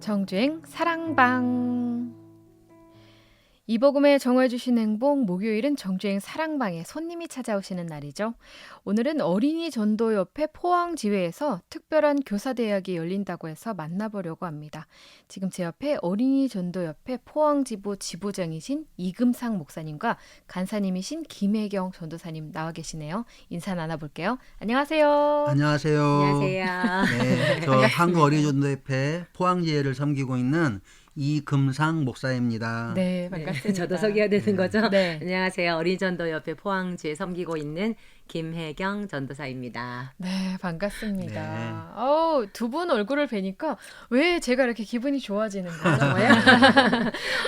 정주행 사랑방. 이복음에 정해주신 행복, 목요일은 정주행 사랑방에 손님이 찾아오시는 날이죠. 오늘은 어린이 전도협회 포항지회에서 특별한 교사대학이 열린다고 해서 만나보려고 합니다. 지금 제 옆에 어린이 전도협회 포항지부 지부장이신 이금상 목사님과 간사님이신 김혜경 전도사님 나와 계시네요. 인사 나눠볼게요. 안녕하세요. 안녕하세요. 안녕하세요. 네, 저 한국어린이전도협회 포항지회를 섬기고 있는 이금상 목사입니다. 네, 반갑습니다. 네, 저도 소개해야 되는 거죠? 네. 안녕하세요. 어린이전도협회 포항지에 섬기고 있는 김혜경 전도사입니다. 네, 반갑습니다. 네. 두 분 얼굴을 뵈니까 왜 제가 이렇게 기분이 좋아지는 거죠?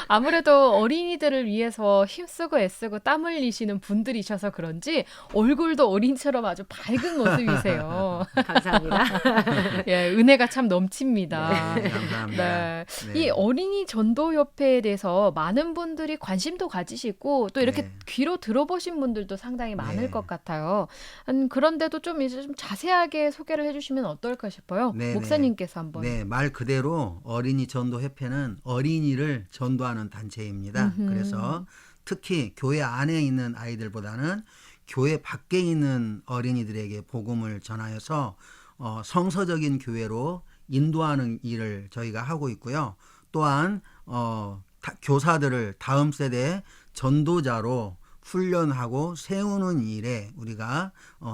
아무래도 어린이들을 위해서 힘쓰고 애쓰고 땀 흘리시는 분들이셔서 그런지 얼굴도 어린이처럼 아주 밝은 모습이세요. 감사합니다. 예, 은혜가 참 넘칩니다. 네, 감사합니다. 네. 네. 이 어린이 전도협회에 대해서 많은 분들이 관심도 가지시고 또 이렇게 네. 귀로 들어보신 분들도 상당히 많을 네. 것 같아요. 그런데도 좀 이제 좀 자세하게 소개를 해주시면 어떨까 싶어요. 네, 목사님께서 한번. 네, 말 그대로 어린이 전도협회는 어린이를 전도하는 단체입니다. 그래서 특히 교회 안에 있는 아이들보다는 교회 밖에 있는 어린이들에게 복음을 전하여서 성서적인 교회로 인도하는 일을 저희가 하고 있고요. 또한 교사들을 다음 세대 전도자로 훈련하고 세우는 일에 우리가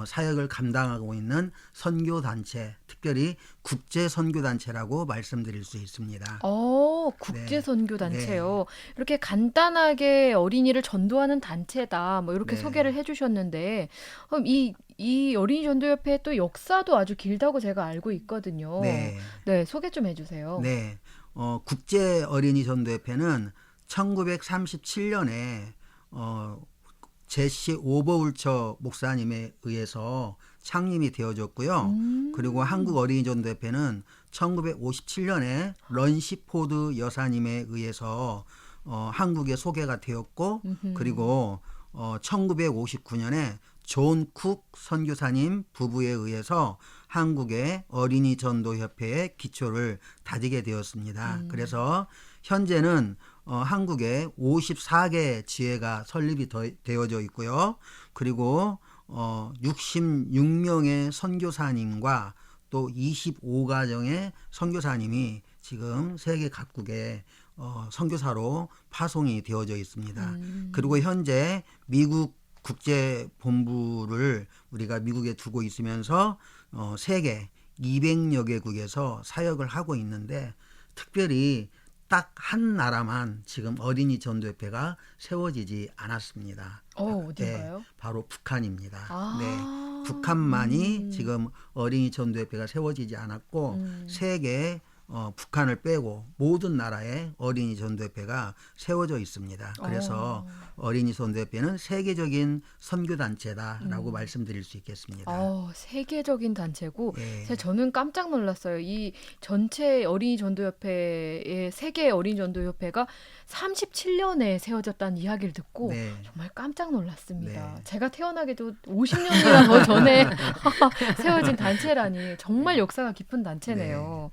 사역을 감당하고 있는 선교단체, 특별히 국제선교단체라고 말씀드릴 수 있습니다. 국제선교단체요. 네. 이렇게 간단하게 어린이를 전도하는 단체다. 뭐 이렇게 네. 소개를 해주셨는데 이 어린이 전도협회 또 역사도 아주 길다고 제가 알고 있거든요. 네. 네, 소개 좀 해주세요. 네. 국제 어린이 전도협회는 1937년에 제시 오버울처 목사님에 의해서 창립이 되어졌고요. 그리고 한국 어린이 전도협회는 1957년에 런시포드 여사님에 의해서 한국에 소개가 되었고, 그리고 1959년에 존 쿡 선교사님 부부에 의해서 한국의 어린이 전도협회의 기초를 다지게 되었습니다. 그래서 현재는 한국에 54개 지회가 설립이 되어져 있고요. 그리고 66명의 선교사님과 또 25가정의 선교사님이 지금 세계 각국에 선교사로 파송이 되어져 있습니다. 그리고 현재 미국 국제본부를 우리가 미국에 두고 있으면서 세계 200여 개국에서 사역을 하고 있는데, 특별히 딱 한 나라만 지금 어린이 전도협회가 세워지지 않았습니다. 어딘가요? 네, 바로 북한입니다. 아. 네, 북한만이 지금 어린이 전도협회가 세워지지 않았고 세계 북한을 빼고 모든 나라에 어린이 전도협회가 세워져 있습니다. 그래서 어린이 전도협회는 세계적인 선교단체다라고 말씀드릴 수 있겠습니다. 세계적인 단체고 네. 저는 깜짝 놀랐어요. 이 전체 어린이 전도협회의 세계 어린이 전도협회가 37년에 세워졌다는 이야기를 듣고 네. 정말 깜짝 놀랐습니다. 네. 제가 태어나기도 50년이나 더 전에 세워진 단체라니 정말 역사가 깊은 단체네요.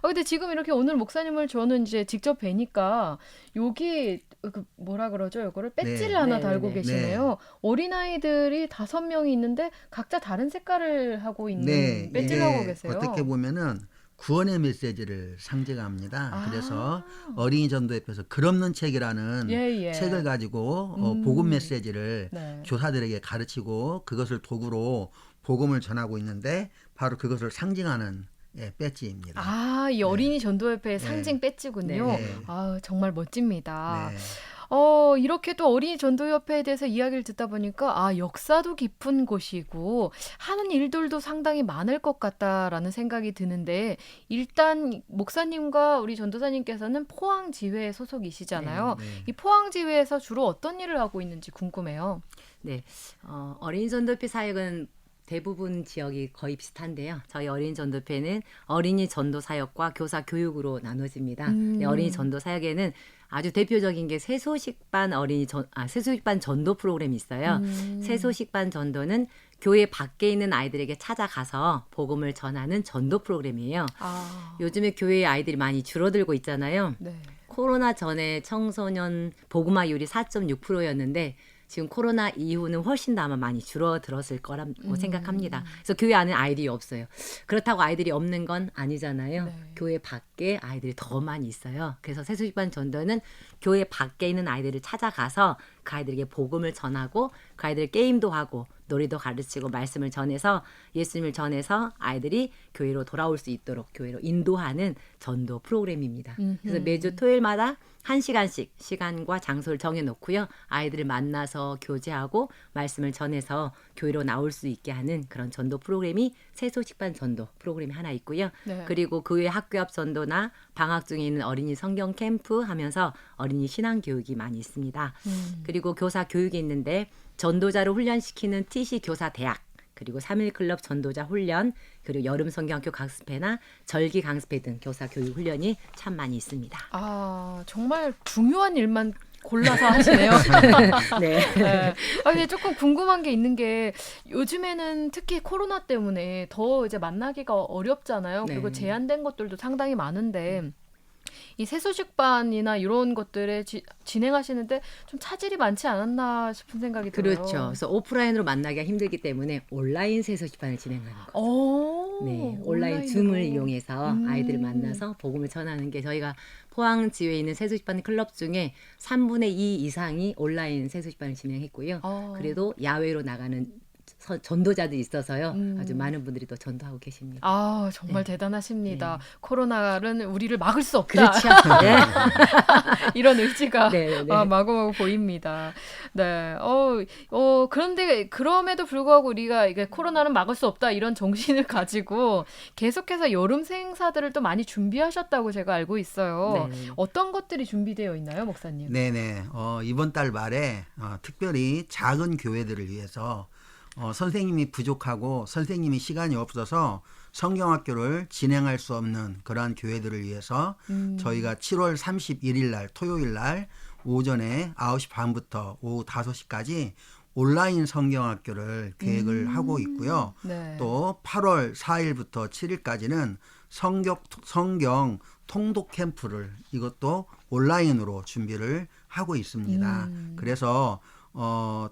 근데 지금 이렇게 오늘 목사님을 저는 이제 직접 뵈니까 여기 뭐라 그러죠? 이거를 배지를 네. 하나 네, 달고 네. 계시네요. 어린아이들이 5명이 있는데 각자 다른 색깔을 하고 있는 네, 배지를 이게 하고 계세요. 어떻게 보면은 구원의 메시지를 상징합니다. 그래서 어린이 전도협회에서 글 없는 책이라는 예. 책을 가지고 복음 메시지를 네. 교사들에게 가르치고 그것을 도구로 복음을 전하고 있는데, 바로 그것을 상징하는 배지입니다. 이 어린이 전도협회의 상징 배지군요. 네. 정말 멋집니다. 네. 이렇게 또 어린이 전도협회에 대해서 이야기를 듣다 보니까 역사도 깊은 곳이고 하는 일들도 상당히 많을 것 같다라는 생각이 드는데, 일단 목사님과 우리 전도사님께서는 포항지회 소속이시잖아요. 네. 이 포항지회에서 주로 어떤 일을 하고 있는지 궁금해요. 네, 어린이 전도협회 사역은 대부분 지역이 거의 비슷한데요. 저희 어린이 전도협회는 어린이 전도 사역과 교사 교육으로 나눠집니다. 네, 어린이 전도 사역에는 아주 대표적인 게 세소식반 세소식반 전도 프로그램이 있어요. 세소식반 전도는 교회 밖에 있는 아이들에게 찾아가서 복음을 전하는 전도 프로그램이에요. 아, 요즘에 교회의 아이들이 많이 줄어들고 있잖아요. 네. 코로나 전에 청소년 복음화율이 4.6%였는데 지금 코로나 이후는 훨씬 더 아마 많이 줄어들었을 거라고 생각합니다. 그래서 교회 안에 아이들이 없어요. 그렇다고 아이들이 없는 건 아니잖아요. 네. 교회 밖에 아이들이 더 많이 있어요. 그래서 새소식반 전도는 교회 밖에 있는 아이들을 찾아가서 그 아이들에게 복음을 전하고 그 아이들 게임도 하고 놀이도 가르치고 말씀을 전해서 예수님을 전해서 아이들이 교회로 돌아올 수 있도록 교회로 인도하는 전도 프로그램입니다. 그래서 매주 토요일마다 1시간씩 시간과 장소를 정해놓고요. 아이들을 만나서 교제하고 말씀을 전해서 교회로 나올 수 있게 하는 그런 전도 프로그램이 새소식반 전도 프로그램이 하나 있고요. 네. 그리고 그 외에 학교 앞 전도나 방학 중에 있는 어린이 성경 캠프 하면서 어린이 신앙 교육이 많이 있습니다. 그리고 교사 교육이 있는데 전도자를 훈련시키는 TC 교사 대학 그리고 3일 클럽 전도자 훈련 그리고 여름 성경학교 강습회나 절기 강습회 등 교사 교육 훈련이 참 많이 있습니다. 아, 정말 중요한 일만 골라서 하시네요. 네. 네. 아, 근데 조금 궁금한 게 있는 게 요즘에는 특히 코로나 때문에 더 이제 만나기가 어렵잖아요. 그리고 네. 제한된 것들도 상당히 많은데 이 새소식반이나 이런 것들에 진행하시는데 좀 차질이 많지 않았나 싶은 생각이 들어요. 그렇죠. 그래서 오프라인으로 만나기가 힘들기 때문에 온라인 새소식반을 진행하는 거죠. 오, 네, 온라인 온라인으로. 줌을 이용해서 아이들을 만나서 복음을 전하는 게 저희가 포항지회에 있는 새소식반 클럽 중에 3분의 2 이상이 온라인 새소식반을 진행했고요. 그래도 야외로 나가는 전도자들이 있어서요. 아주 많은 분들이 또 전도하고 계십니다. 아, 정말 네. 대단하십니다. 코로나는 우리를 막을 수 없다. 그렇죠. 네. 이런 의지가 네, 네. 마구마구 보입니다. 네. 그런데 그럼에도 불구하고 우리가 이게 코로나는 막을 수 없다 이런 정신을 가지고 계속해서 여름 행사들을 또 많이 준비하셨다고 제가 알고 있어요. 네. 어떤 것들이 준비되어 있나요, 목사님? 네네. 이번 달 말에 특별히 작은 교회들을 위해서 선생님이 부족하고 선생님이 시간이 없어서 성경학교를 진행할 수 없는 그러한 교회들을 위해서 저희가 7월 31일 날 토요일 날 오전에 9시 반부터 오후 5시까지 온라인 성경학교를 계획을 하고 있고요. 네. 또 8월 4일부터 7일까지는 성경 통독 캠프를 이것도 온라인으로 준비를 하고 있습니다. 그래서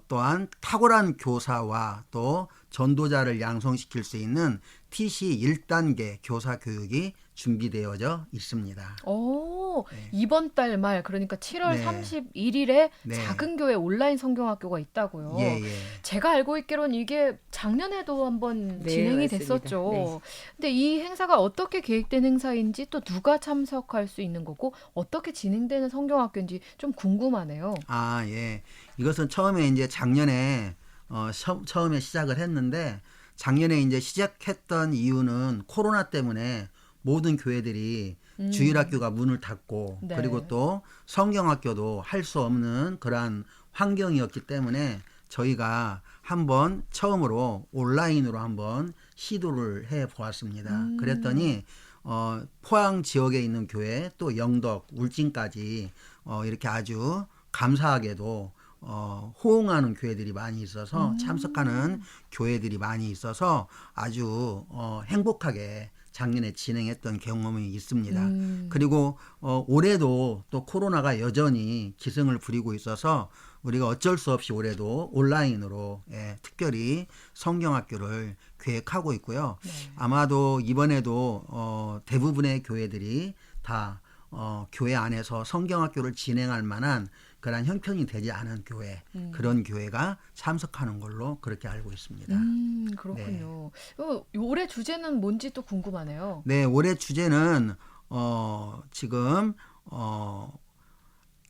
또한 탁월한 교사와 또 전도자를 양성시킬 수 있는 TC 1단계 교사 교육이 준비되어져 있습니다. 오, 네. 이번 달 말 그러니까 7월 네. 31일에 네. 작은 교회 온라인 성경학교가 있다고요. 예. 제가 알고 있기로는 이게 작년에도 한번 네, 진행이 맞습니다. 됐었죠. 네. 근데 이 행사가 어떻게 계획된 행사인지 또 누가 참석할 수 있는 거고 어떻게 진행되는 성경학교인지 좀 궁금하네요. 아, 예. 이것은 처음에 이제 작년에 처음에 시작을 했는데 작년에 이제 시작했던 이유는 코로나 때문에 모든 교회들이 주일학교가 문을 닫고 네. 그리고 또 성경학교도 할 수 없는 그러한 환경이었기 때문에 저희가 한번 처음으로 온라인으로 한번 시도를 해 보았습니다. 그랬더니 포항 지역에 있는 교회 또 영덕, 울진까지 이렇게 아주 감사하게도 호응하는 교회들이 많이 있어서 참석하는 교회들이 많이 있어서 아주 행복하게 작년에 진행했던 경험이 있습니다. 그리고 올해도 또 코로나가 여전히 기승을 부리고 있어서 우리가 어쩔 수 없이 올해도 온라인으로 특별히 성경학교를 계획하고 있고요. 네. 아마도 이번에도 대부분의 교회들이 다 교회 안에서 성경학교를 진행할 만한 그런 형편이 되지 않은 교회 그런 교회가 참석하는 걸로 그렇게 알고 있습니다. 그렇군요. 올해 주제는 뭔지 또 궁금하네요. 네, 올해 주제는 지금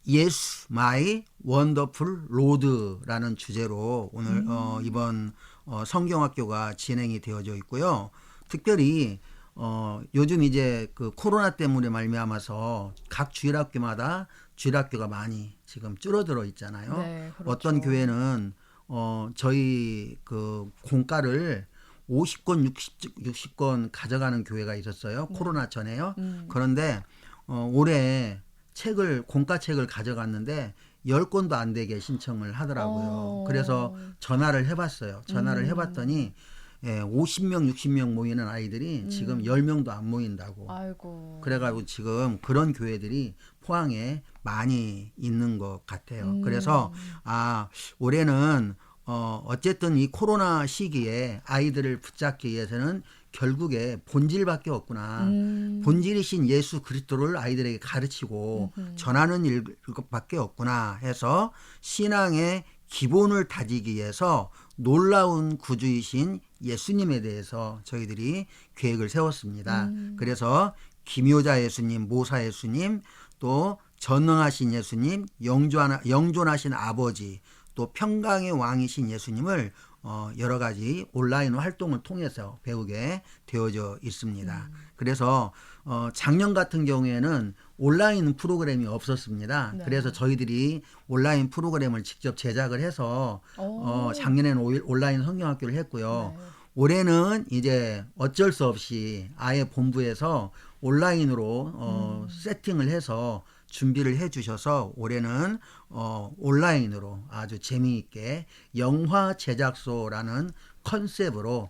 Yes, My Wonderful Lord라는 주제로 오늘 이번 성경학교가 진행이 되어져 있고요. 특별히 요즘 이제 그 코로나 때문에 말미암아서 각 주일학교마다 주일학교가 많이 지금 줄어들어 있잖아요. 네, 그렇죠. 어떤 교회는 저희 그 공과를 50권, 60권 가져가는 교회가 있었어요. 코로나 전에요. 그런데 올해 공과책을 가져갔는데 10건도 안 되게 신청을 하더라고요. 그래서 전화를 해봤어요. 전화를 해봤더니 50명, 60명 모이는 아이들이 지금 10명도 안 모인다고. 아이고. 그래가지고 지금 그런 교회들이 포항에 많이 있는 것 같아요. 그래서 올해는 어쨌든 이 코로나 시기에 아이들을 붙잡기 위해서는 결국에 본질밖에 없구나. 본질이신 예수 그리스도를 아이들에게 가르치고 전하는 일밖에 없구나 해서 신앙의 기본을 다지기 위해서 놀라운 구주이신 예수님에 대해서 저희들이 계획을 세웠습니다. 그래서 기묘자 예수님, 모사 예수님, 또 전능하신 예수님, 영존하신 아버지, 또 평강의 왕이신 예수님을 여러 가지 온라인 활동을 통해서 배우게 되어져 있습니다. 그래서 작년 같은 경우에는 온라인 프로그램이 없었습니다. 네. 그래서 저희들이 온라인 프로그램을 직접 제작을 해서 작년에는 온라인 성경학교를 했고요. 네. 올해는 이제 어쩔 수 없이 아예 본부에서 온라인으로 세팅을 해서 준비를 해 주셔서 올해는 온라인으로 아주 재미있게 영화 제작소라는 컨셉으로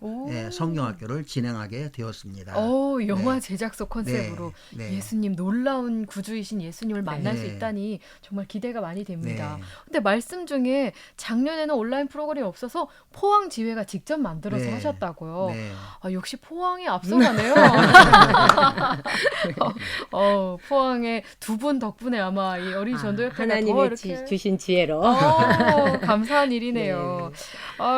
성경학교를 진행하게 되었습니다. 영화 네. 제작소 컨셉으로 네. 예수님 놀라운 구주이신 예수님을 만날 수 네. 있다니 정말 기대가 많이 됩니다. 네. 근데 말씀 중에 작년에는 온라인 프로그램이 없어서 포항 지회가 직접 만들어서 네. 하셨다고요. 네. 역시 포항이 앞서가네요. 포항의 두 분 덕분에 아마 이 어린이 전도협회가 더 하나님의 이렇게 주신 지혜로. 감사한 일이네요.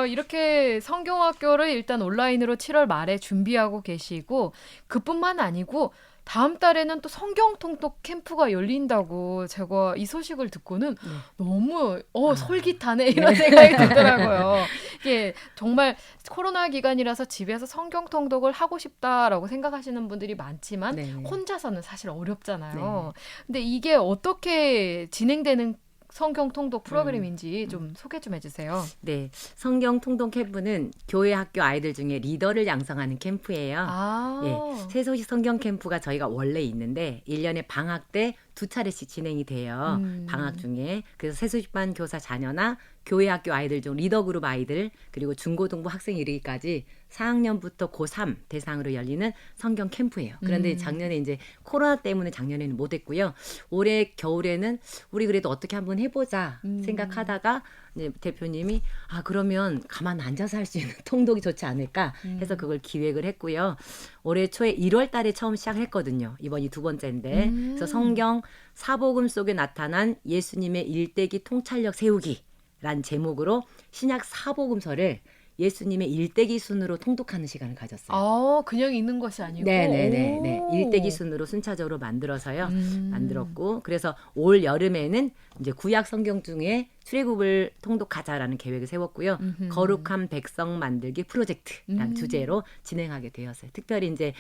이렇게 성경학교를 일단 온라인으로 7월 말에 준비하고 계시고 그뿐만 아니고 다음 달에는 또 성경 통독 캠프가 열린다고 제가 이 소식을 듣고는 너무 솔깃하네 이런 생각이 들더라고요. 이게 정말 코로나 기간이라서 집에서 성경 통독을 하고 싶다라고 생각하시는 분들이 많지만 혼자서는 사실 어렵잖아요. 근데 이게 어떻게 진행되는 성경 통독 프로그램인지 좀 소개 좀 해주세요. 네, 성경 통독 캠프는 교회 학교 아이들 중에 리더를 양성하는 캠프예요. 새소식 성경 캠프가 저희가 원래 있는데 1년에 방학 때 2차례씩 진행이 돼요. 방학 중에. 그래서 새소식반 교사 자녀나 교회 학교 아이들 중 리더 그룹 아이들 그리고 중고등부 학생 이르기까지 4학년부터 고3 대상으로 열리는 성경 캠프예요. 그런데 작년에 이제 코로나 때문에 작년에는 못했고요. 올해 겨울에는 우리 그래도 어떻게 한번 해보자 생각하다가 이제 대표님이 그러면 가만 앉아서 할 수 있는 통독이 좋지 않을까 해서 그걸 기획을 했고요. 올해 초에 1월 달에 처음 시작했거든요. 이번이 두 번째인데. 그래서 성경 사복음 속에 나타난 예수님의 일대기 통찰력 세우기 란 제목으로 신약 사복음서를 예수님의 일대기 순으로 통독하는 시간을 가졌어요. 그냥 읽는 것이 아니고. 네네네. 일대기 순으로 순차적으로 만들어서요. 만들었고 그래서 올 여름에는 이제 구약 성경 중에 출애굽을 통독하자라는 계획을 세웠고요. 거룩한 백성 만들기 프로젝트라는 주제로 진행하게 되었어요. 특별히 이제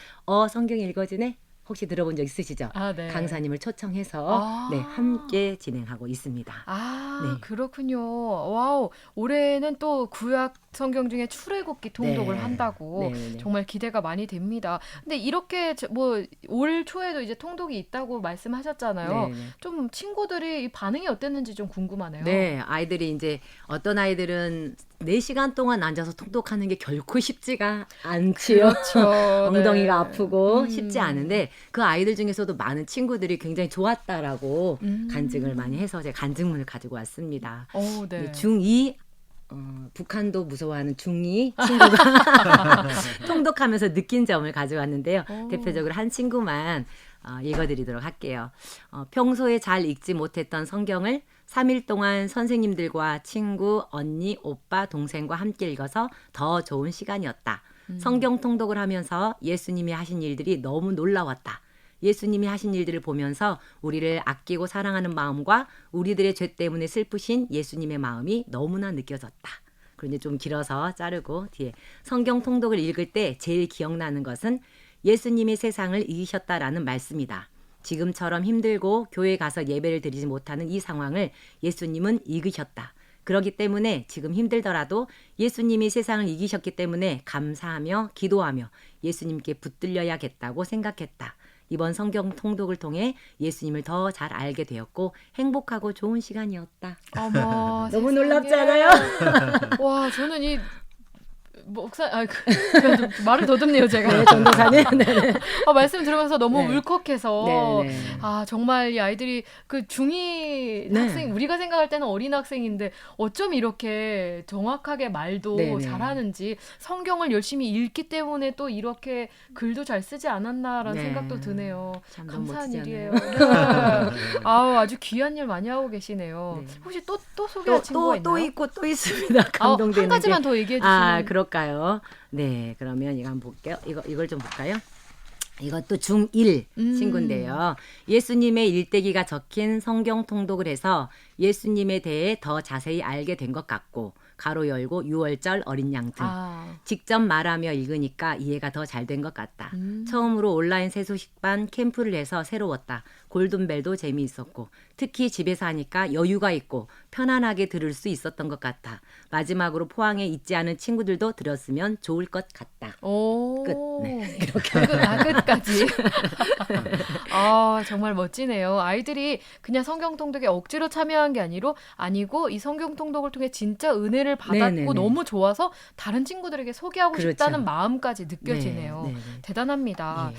성경이 읽어지네. 혹시 들어본 적 있으시죠? 네. 강사님을 초청해서 함께 진행하고 있습니다. 네. 그렇군요. 와우, 올해는 또 구약 성경 중에 출애굽기 통독을 한다고 정말 기대가 많이 됩니다. 근데 이렇게 올 초에도 이제 통독이 있다고 말씀하셨잖아요. 좀 친구들이 반응이 어땠는지 좀 궁금하네요. 네, 아이들이 이제 어떤 아이들은 4시간 동안 앉아서 통독하는 게 결코 쉽지가 않지요. 그렇죠. 엉덩이가 아프고 쉽지 않은데 그 아이들 중에서도 많은 친구들이 굉장히 좋았다라고 간증을 많이 해서 제가 간증문을 가지고 왔습니다. 중2 북한도 무서워하는 중2 친구가 통독하면서 느낀 점을 가져왔는데요. 대표적으로 한 친구만 읽어드리도록 할게요. 평소에 잘 읽지 못했던 성경을 3일 동안 선생님들과 친구, 언니, 오빠, 동생과 함께 읽어서 더 좋은 시간이었다. 성경 통독을 하면서 예수님이 하신 일들이 너무 놀라웠다. 예수님이 하신 일들을 보면서 우리를 아끼고 사랑하는 마음과 우리들의 죄 때문에 슬프신 예수님의 마음이 너무나 느껴졌다. 그런데 좀 길어서 자르고 뒤에 성경 통독을 읽을 때 제일 기억나는 것은 예수님이 세상을 이기셨다라는 말씀이다. 지금처럼 힘들고 교회 가서 예배를 드리지 못하는 이 상황을 예수님은 이기셨다. 그렇기 때문에 지금 힘들더라도 예수님이 세상을 이기셨기 때문에 감사하며 기도하며 예수님께 붙들려야겠다고 생각했다. 이번 성경 통독을 통해 예수님을 더 잘 알게 되었고 행복하고 좋은 시간이었다. 어머, 너무 세상에. 놀랍지 않아요? 와, 저는 이 목사, 좀 말을 더듬네요, 제가. 네, 전도사는. 네. 말씀 들으면서 너무 네. 울컥해서. 네, 네. 정말 이 아이들이 그 중2 네. 학생, 우리가 생각할 때는 어린 학생인데 어쩜 이렇게 정확하게 말도 네, 네. 잘하는지 성경을 열심히 읽기 때문에 또 이렇게 글도 잘 쓰지 않았나라는 네. 생각도 드네요. 참 너무 감사한 멋지지 일이에요. 않아요? 네. 아주 귀한 일 많이 하고 계시네요. 네. 혹시 또 소개할 친구가 있나요? 또 있고 또 있습니다. 감동되는 한 가지만 게. 더 얘기해 주시면. 그럴까요? 네, 그러면 이거 한번 볼게요. 이걸 좀 볼까요? 이것도 중1 친구인데요. 예수님의 일대기가 적힌 성경 통독을 해서 예수님에 대해 더 자세히 알게 된 것 같고 가로 열고 6월절 어린 양 등 직접 말하며 읽으니까 이해가 더 잘 된 것 같다. 처음으로 온라인 새소식반 캠프를 해서 새로웠다. 골든벨도 재미있었고 특히 집에서 하니까 여유가 있고 편안하게 들을 수 있었던 것 같아. 마지막으로 포항에 있지 않은 친구들도 들었으면 좋을 것 같다. 오, 끝. 네, 끝까지. 정말 멋지네요. 아이들이 그냥 성경 통독에 억지로 참여한 게 아니고 이 성경 통독을 통해 진짜 은혜를 받았고 네네네. 너무 좋아서 다른 친구들에게 소개하고 그렇죠. 싶다는 마음까지 느껴지네요. 네, 네, 네. 대단합니다. 예.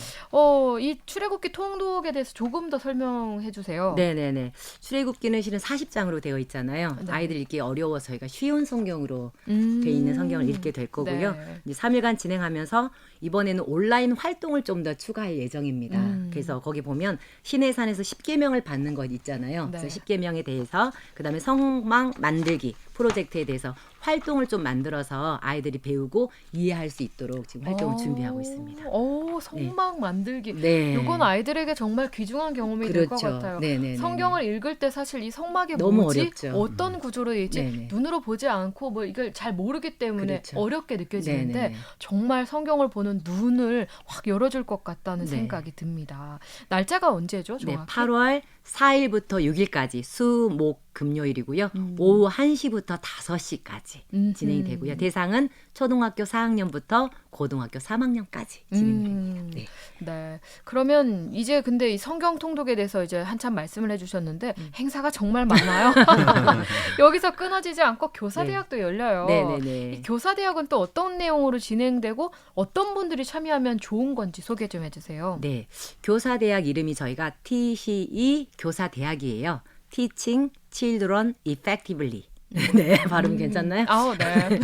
이 출애굽기 통독에 대해서 조금 더 설명해 주세요. 네네네. 출애굽기는 실은 40장으로 되어 있잖아요. 네. 아이들 읽기 어려워서 저희가 쉬운 성경으로 되어 있는 성경을 읽게 될 거고요. 네. 이제 3일간 진행하면서 이번에는 온라인 활동을 좀 더 추가할 예정입니다. 그래서 거기 보면 시내산에서 10계명을 받는 것 있잖아요. 네. 그래서 10계명에 대해서 그다음에 성막 만들기 프로젝트에 대해서 활동을 좀 만들어서 아이들이 배우고 이해할 수 있도록 지금 활동을 준비하고 있습니다. 성막 만들기. 네. 이건 아이들에게 정말 귀중한 경험이 될 것 그렇죠. 같아요. 네네네네. 성경을 읽을 때 사실 이 성막이 너무 뭐지? 어렵죠. 어떤 구조로 되어 있지? 네네. 눈으로 보지 않고 뭐 이걸 잘 모르기 때문에 그렇죠. 어렵게 느껴지는데 네네네. 정말 성경을 보는 눈을 확 열어줄 것 같다는 네. 생각이 듭니다. 날짜가 언제죠? 네, 정확히? 8월 4일부터 6일까지 수, 목, 금요일이고요. 오후 1시부터 5시까지 진행이 되고요. 대상은 초등학교 4학년부터 고등학교 3학년까지 진행됩니다. 네. 네. 그러면 이제 근데 이 성경 통독에 대해서 이제 한참 말씀을 해주셨는데 행사가 정말 많아요. 여기서 끊어지지 않고 교사대학도 열려요. 네네네. 이 교사대학은 또 어떤 내용으로 진행되고 어떤 분들이 참여하면 좋은 건지 소개 좀 해주세요. 네, 교사대학 이름이 저희가 TCE 교사대학이에요. Teaching Children Effectively. 네, 발음 괜찮나요? 네.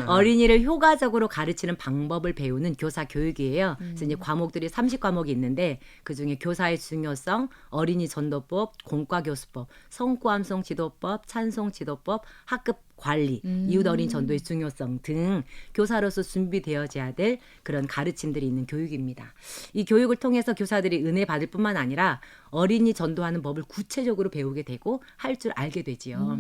어린이를 효과적으로 가르치는 방법을 배우는 교사 교육이에요. 그래서 이제 과목들이 30과목이 있는데 그중에 교사의 중요성, 어린이 전도법, 공과교수법, 성과암송 지도법, 찬송 지도법, 학급 관리, 이웃 어린 전도의 중요성 등 교사로서 준비되어져야 될 그런 가르침들이 있는 교육입니다. 이 교육을 통해서 교사들이 은혜 받을 뿐만 아니라 어린이 전도하는 법을 구체적으로 배우게 되고 할 줄 알게 되지요.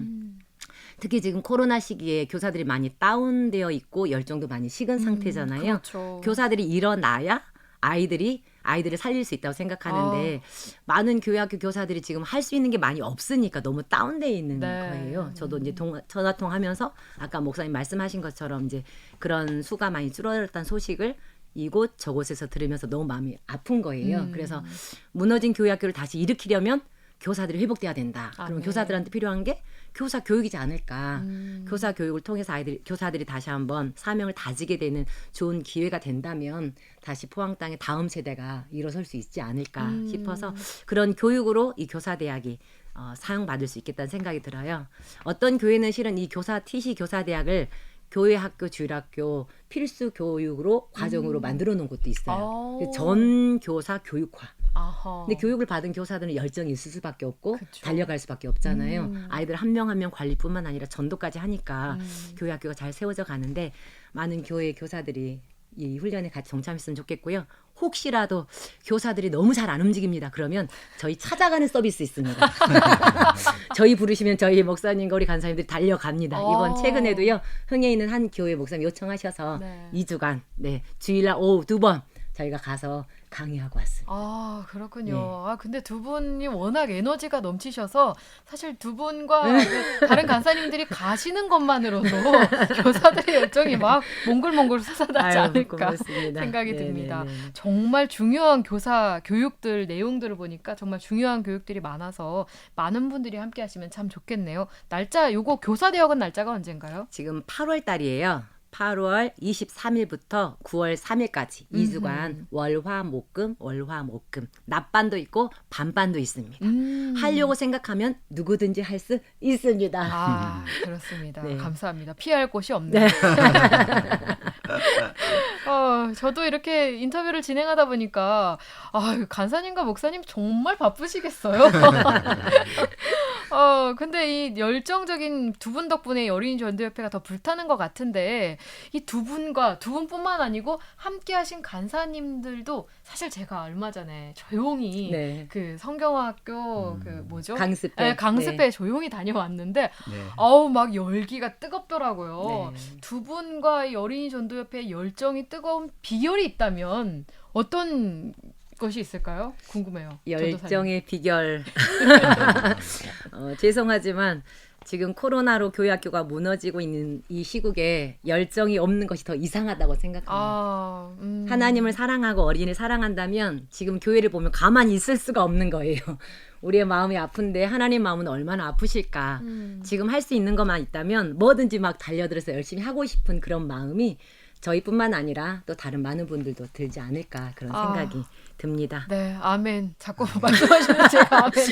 특히 지금 코로나 시기에 교사들이 많이 다운되어 있고 열정도 많이 식은 상태잖아요. 그렇죠. 교사들이 일어나야 아이들을 살릴 수 있다고 생각하는데 많은 교회학교 교사들이 지금 할 수 있는 게 많이 없으니까 너무 다운되어 있는 거예요. 저도 이제 전화통하면서 아까 목사님 말씀하신 것처럼 이제 그런 수가 많이 줄어들었다는 소식을 이곳 저곳에서 들으면서 너무 마음이 아픈 거예요. 그래서 무너진 교회학교를 다시 일으키려면 교사들이 회복돼야 된다. 그럼 교사들한테 필요한 게 교사 교육이지 않을까. 교사 교육을 통해서 교사들이 다시 한번 사명을 다지게 되는 좋은 기회가 된다면 다시 포항 땅의 다음 세대가 일어설 수 있지 않을까 싶어서 그런 교육으로 이 교사대학이 사용받을 수 있겠다는 생각이 들어요. 어떤 교회는 실은 이 TC 교사대학을 교회 학교 주일학교 필수 교육으로 과정으로 만들어 놓은 곳도 있어요. 전 교사 교육화. 근데 교육을 받은 교사들은 열정이 있을 수밖에 없고 달려갈 수밖에 없잖아요. 아이들 한 명 한 명 관리뿐만 아니라 전도까지 하니까 교회 학교가 잘 세워져 가는데 많은 교회 교사들이 이 훈련에 같이 동참했으면 좋겠고요. 혹시라도 교사들이 너무 잘 안 움직입니다. 그러면 저희 찾아가는 서비스 있습니다. 저희 부르시면 저희 목사님과 우리 간사님들이 달려갑니다. 이번 최근에도요. 흥에 있는 한 교회 목사님 요청하셔서 2주간 주일날 오후 2번 저희가 가서 강의하고 왔습니다. 아, 그렇군요. 네. 아, 근데 두 분이 워낙 에너지가 넘치셔서 사실 두 분과 그 다른 간사님들이 가시는 것만으로도 교사들의 열정이 막 몽글몽글 솟아나지 아유, 않을까 고맙습니다. 생각이 네네네. 듭니다. 정말 중요한 교사 교육들 내용들을 보니까 정말 중요한 교육들이 많아서 많은 분들이 함께 하시면 참 좋겠네요. 날짜 요거 교사 대학은 날짜가 언젠가요? 지금 8월 달이에요. 8월 23일부터 9월 3일까지 2주간 월화목금 낮반도 있고 반반도 있습니다. 하려고 생각하면 누구든지 할 수 있습니다. 아, 그렇습니다. 네. 감사합니다. 피할 곳이 없네요. 저도 이렇게 인터뷰를 진행하다 보니까 간사님과 목사님 정말 바쁘시겠어요. 근데 이 열정적인 두 분 덕분에 어린이 전도협회가 더 불타는 것 같은데 이 두 분뿐만 아니고 함께 하신 간사님들도 사실 제가 얼마 전에 조용히 네. 그 성경학교 그 뭐죠? 강습회. 네, 강습회 네. 조용히 다녀왔는데 네. 막 열기가 뜨겁더라고요. 네. 두 분과 이 어린이 전도협회의 열정이 뜨거운 비결이 있다면 어떤 것이 있을까요? 궁금해요. 전도사님. 열정의 비결. 죄송하지만 지금 코로나로 교회 학교가 무너지고 있는 이 시국에 열정이 없는 것이 더 이상하다고 생각합니다. 하나님을 사랑하고 어린이를 사랑한다면 지금 교회를 보면 가만히 있을 수가 없는 거예요. 우리의 마음이 아픈데 하나님 마음은 얼마나 아프실까. 지금 할 수 있는 것만 있다면 뭐든지 막 달려들어서 열심히 하고 싶은 그런 마음이 저희뿐만 아니라 또 다른 많은 분들도 들지 않을까 그런 생각이 듭니다. 네, 아멘. 자꾸 말씀하시면 제가 아멘.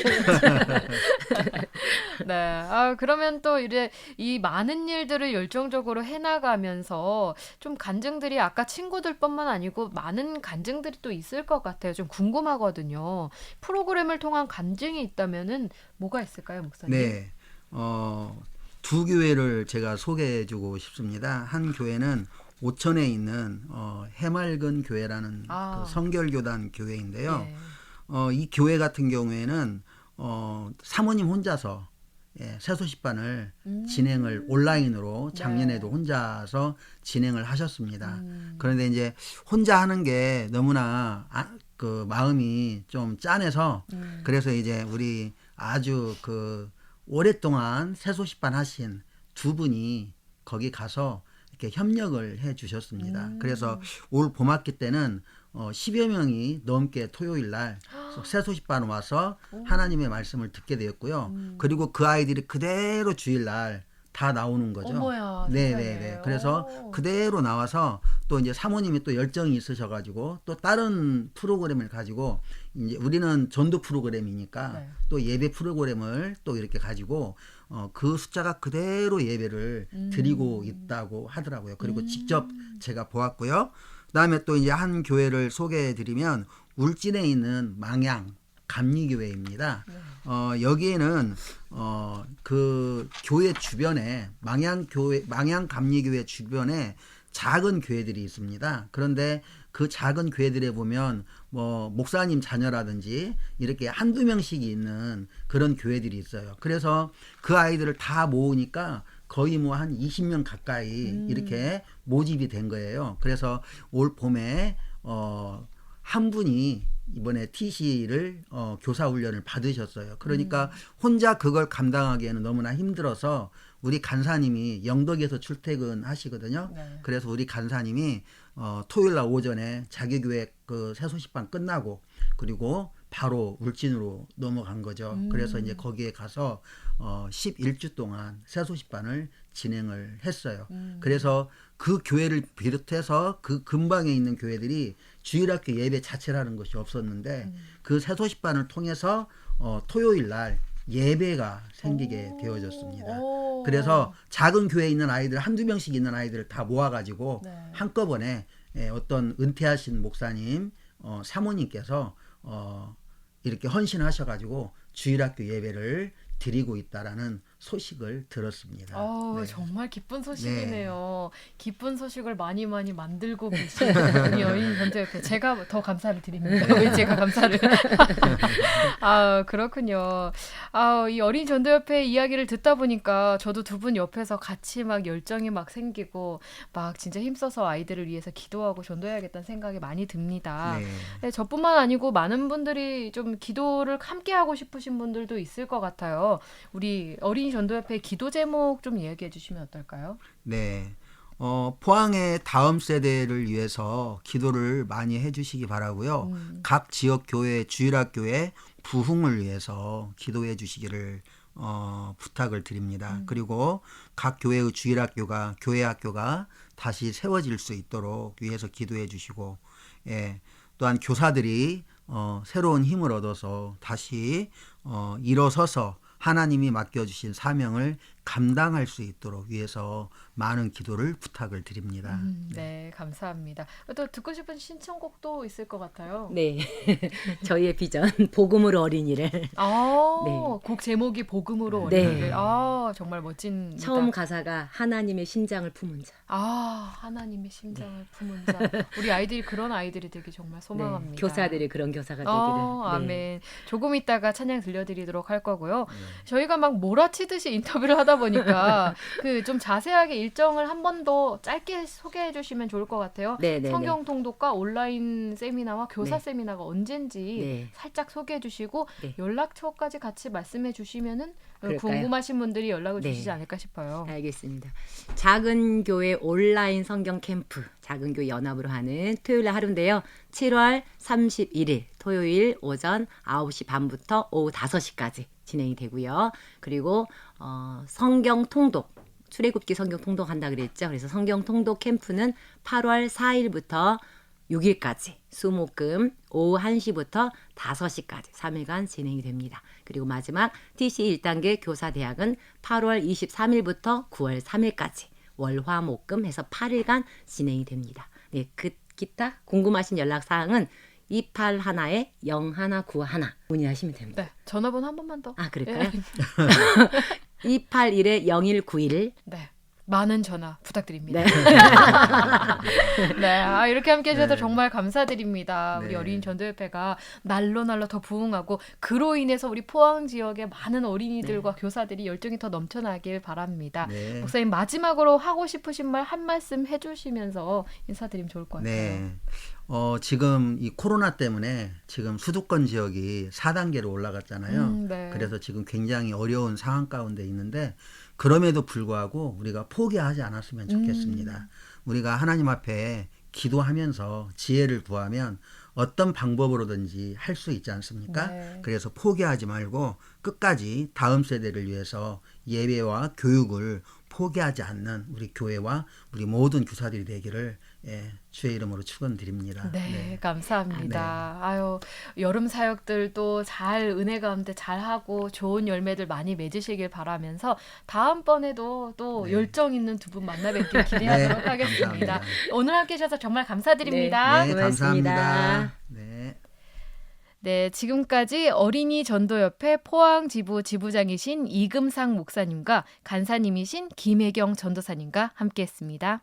네, 그러면 또 이제 이 많은 일들을 열정적으로 해나가면서 좀 간증들이 아까 친구들뿐만 아니고 많은 간증들이 또 있을 것 같아요. 좀 궁금하거든요. 프로그램을 통한 간증이 있다면은 뭐가 있을까요, 목사님? 네. 두 교회를 제가 소개해주고 싶습니다. 한 교회는 오천에 있는 해맑은 교회라는 그 성결교단 교회인데요. 네. 이 교회 같은 경우에는 사모님 혼자서 새소식반을 진행을 온라인으로 작년에도 혼자서 진행을 하셨습니다. 그런데 이제 혼자 하는 게 너무나 그 마음이 좀 짠해서 그래서 이제 우리 아주 그 오랫동안 새소식반 하신 두 분이 거기 가서 이렇게 협력을 해 주셨습니다. 그래서 올 봄학기 때는 10여 명이 넘게 토요일 날 새소식반 와서 하나님의 말씀을 듣게 되었고요. 그리고 그 아이들이 그대로 주일 날 다 나오는 거죠. 어머야, 네네네. 그래서 그대로 나와서 또 이제 사모님이 또 열정이 있으셔가지고 또 다른 프로그램을 가지고 이제 우리는 전도 프로그램이니까 네. 또 예배 프로그램을 또 이렇게 가지고 그 숫자가 그대로 예배를 드리고 있다고 하더라고요. 그리고 직접 제가 보았고요. 그다음에 또 이제 한 교회를 소개해드리면 울진에 있는 망양 감리교회입니다. 여기에는 그 교회 주변에 망양 감리교회 주변에 작은 교회들이 있습니다. 그런데 그 작은 교회들에 보면 뭐 목사님 자녀라든지 이렇게 한두 명씩 있는 그런 교회들이 있어요. 그래서 그 아이들을 다 모으니까 거의 뭐 한 20명 가까이 이렇게 모집이 된 거예요. 그래서 올 봄에 한 분이 이번에 TC를 교사 훈련을 받으셨어요. 그러니까 혼자 그걸 감당하기에는 너무나 힘들어서 우리 간사님이 영덕에서 출퇴근하시거든요. 네. 그래서 우리 간사님이 토요일 날 오전에 자기 교회 그 새소식반 끝나고 그리고 바로 울진으로 넘어간 거죠. 그래서 이제 거기에 가서 11주 동안 새소식반을 진행을 했어요. 그래서 그 교회를 비롯해서 그 근방에 있는 교회들이 주일학교 예배 자체를 하는 것이 없었는데 그 새소식반을 통해서 토요일 날 예배가 생기게 되어졌습니다. 그래서 작은 교회에 있는 아이들 한두 명씩 있는 아이들을 다 모아가지고 네. 한꺼번에 어떤 은퇴하신 목사님 사모님께서 이렇게 헌신하셔가지고 주일학교 예배를 드리고 있다라는 소식을 들었습니다. 네. 정말 기쁜 소식이네요. 기쁜 소식을 많이 만들고 계신 우리 어린이 전도협회. 제가 더 감사를 드립니다. 왜 제가 감사를. 그렇군요. 이 어린이 전도협회 이야기를 듣다 보니까 저도 두 분 옆에서 같이 막 열정이 막 생기고 막 진짜 힘써서 아이들을 위해서 기도하고 전도해야겠다는 생각이 많이 듭니다. 네. 네, 저뿐만 아니고 많은 분들이 좀 기도를 함께 하고 싶으신 분들도 있을 것 같아요. 우리 어린이 전도협회 기도 제목 좀 이야기해 주시면 어떨까요? 네. 포항의 다음 세대를 위해서 기도를 많이 해주시기 바라고요. 각 지역 교회, 주일학교의 부흥을 위해서 기도해 주시기를 부탁을 드립니다. 그리고 각 교회의 주일학교가 교회 학교가 다시 세워질 수 있도록 위해서 기도해 주시고, 예, 또한 교사들이 새로운 힘을 얻어서 다시 일어서서 하나님이 맡겨주신 사명을 감당할 수 있도록 위해서 많은 기도를 부탁을 드립니다. 네, 감사합니다. 또 듣고 싶은 신청곡도 있을 것 같아요. 네. 저희의 비전 복음으로 어린이를. 네. 곡 제목이 복음으로 네. 어린이를. 정말 멋진. 처음 가사가 하나님의 심장을 품은 자. 하나님의 심장을 품은 자. 우리 아이들이 그런 아이들이 되기 정말 소망합니다. 네. 교사들이 그런 교사가 되기를. 아멘. 네. 조금 있다가 찬양 들려드리도록 할 거고요. 저희가 막 몰아치듯이 인터뷰를 하다 보니까 그 좀 자세하게 일정을 한 번 더 짧게 소개해 주시면 좋을 것 같아요. 네. 성경 통독과 온라인 세미나와 교사 네. 세미나가 언젠지 네. 살짝 소개해 주시고 네. 연락처까지 같이 말씀해 주시면은 그럴까요? 궁금하신 분들이 연락을 네. 주시지 않을까 싶어요. 알겠습니다. 작은 교회 온라인 성경 캠프, 작은 교회 연합으로 하는 토요일 날 하루인데요. 7월 31일 토요일 오전 9시 반부터 오후 5시까지 진행이 되고요. 그리고 성경 통독, 출애굽기 성경 통독한다 그랬죠. 그래서 성경 통독 캠프는 8월 4일부터 6일까지 수목금 오후 1시부터 5시까지 3일간 진행이 됩니다. 그리고 마지막 TC 1단계 교사대학은 8월 23일부터 9월 3일까지 월화목금 해서 8일간 진행이 됩니다. 네, 기타 궁금하신 연락사항은 281-0191 문의하시면 됩니다. 네, 전화번호 한 번만 더. 그럴까요? 281-0191. 네. 많은 전화 부탁드립니다. 네. 네, 이렇게 함께 해주셔서 네. 정말 감사드립니다. 우리 네. 어린이 전도협회가 날로 더 부흥하고 그로 인해서 우리 포항 지역의 많은 어린이들과 교사들이 열정이 더 넘쳐나길 바랍니다. 네. 목사님 마지막으로 하고 싶으신 말 한 말씀 해주시면서 인사드리면 좋을 것 같아요. 네. 지금 이 코로나 때문에 지금 수도권 지역이 4단계로 올라갔잖아요. 네. 그래서 지금 굉장히 어려운 상황 가운데 있는데 그럼에도 불구하고 우리가 포기하지 않았으면 좋겠습니다. 우리가 하나님 앞에 기도하면서 지혜를 구하면 어떤 방법으로든지 할 수 있지 않습니까? 네. 그래서 포기하지 말고 끝까지 다음 세대를 위해서 예배와 교육을 포기하지 않는 우리 교회와 우리 모든 교사들이 되기를 주의 이름으로 축원드립니다. 네, 감사합니다. 여름 사역들도 잘 은혜 가운데 잘 하고 좋은 열매들 많이 맺으시길 바라면서 다음번에도 또 네. 열정 있는 두 분 만나 뵙길 기대하도록 네, 하겠습니다. 감사합니다. 오늘 함께 해주셔서 정말 감사드립니다. 네, 고맙습니다. 감사합니다. 네. 네, 지금까지 어린이 전도협회 포항 지부 지부장이신 이금상 목사님과 간사님이신 김혜경 전도사님과 함께했습니다.